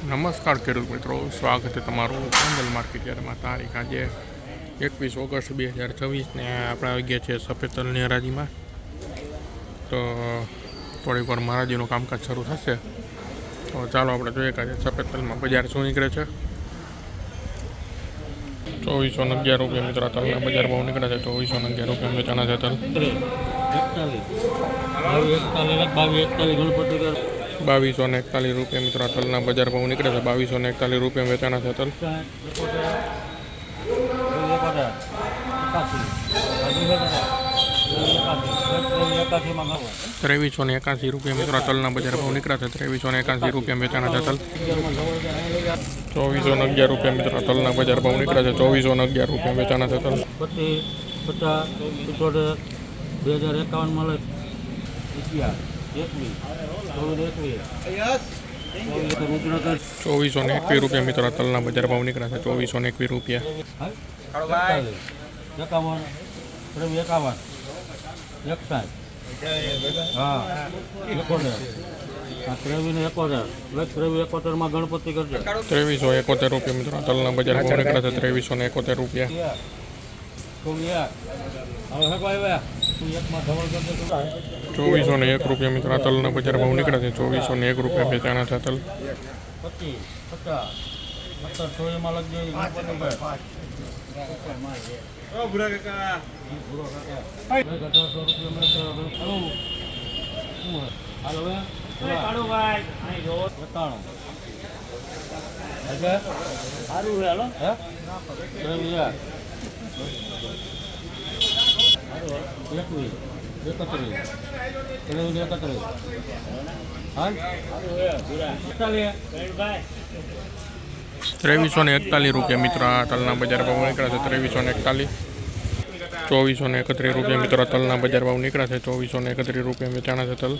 નમસ્કાર ખેડૂત મિત્રો, સ્વાગત છે તમારું ગોંડલ માર્કેટ યાર્ડમાં. તારીખ આજે 21 ઓગસ્ટ 2026 ને આપણે આવી ગયા છીએ સફેદ તલની હરાજીમાં. તો થોડીક વાર મહારાજીનું કામકાજ શરૂ થશે. તો ચાલો આપણે જોઈએ કે આજે સફેદ તલમાં બજાર શું નીકળે છે. 2411 રૂપિયા મિત્રો તલના બજાર ભાવ નીકળે છે. 2411 રૂપિયા વેચાણા છે તલ. 2241 રૂપિયા મિત્રો તલના બજાર ભાવ નીકળે છે. 2241 રૂપિયા વેચાણા છે તલ. 2381 રૂપિયા મિત્રો તલના બજાર ભાવ નીકળે છે. 2381 રૂપિયા વેચાણા છે તલ. 2411 રૂપિયા મિત્રો તલના બજાર ભાવ નીકળે છે. 2411 રૂપિયા વેચાણા છે તલ. 2421 રૂપિયા મિત્રો તલના બજાર ભાવ નીકળે છે. 2421 રૂપિયા. 2371 રૂપિયા મિત્રો તલના બજાર ભાવ નીકળે છે. 2371 રૂપિયા. 2401 રૂપિયા મિત્રો તલના બજાર ભાવ નીકળે છે. 2401 રૂપિયા વેચાણા છે તલ. 2341 રૂપિયા મિત્રો તલના બજાર ભાવ નીકળે છે. 2341. 2431 રૂપિયા મિત્રો તલના બજાર ભાવ નીકળે છે. 2431 રૂપિયા વેચાણા છે તલ.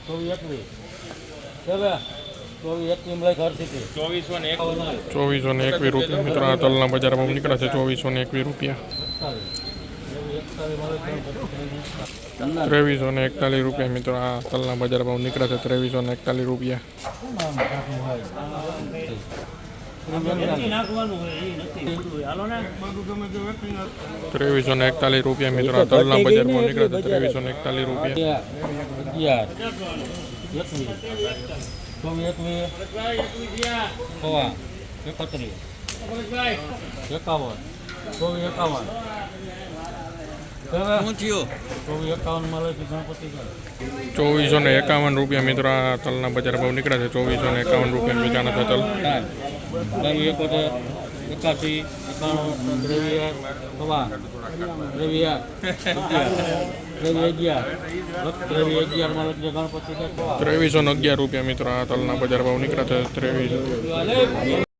2421 રૂપિયા મિત્રો તલના બજાર ભાવ નીકળે છે. 2421 રૂપિયા. 2341 રૂપિયા મિત્રો આ તલના બજાર ભાવ નીકળે છે. 2341 રૂપિયા. 2341 રૂપિયા મિત્રો તલના બજાર ભાવ નીકળે છે. 2341 રૂપિયા. 2451 રૂપિયા મિત્રો આ તલના બજાર ભાવ નીકળે છે. 2451 રૂપિયા વેચાણા છે તલ. 2311 રૂપિયા મિત્રો આ તલના બજાર ભાવ નીકળે છે. 23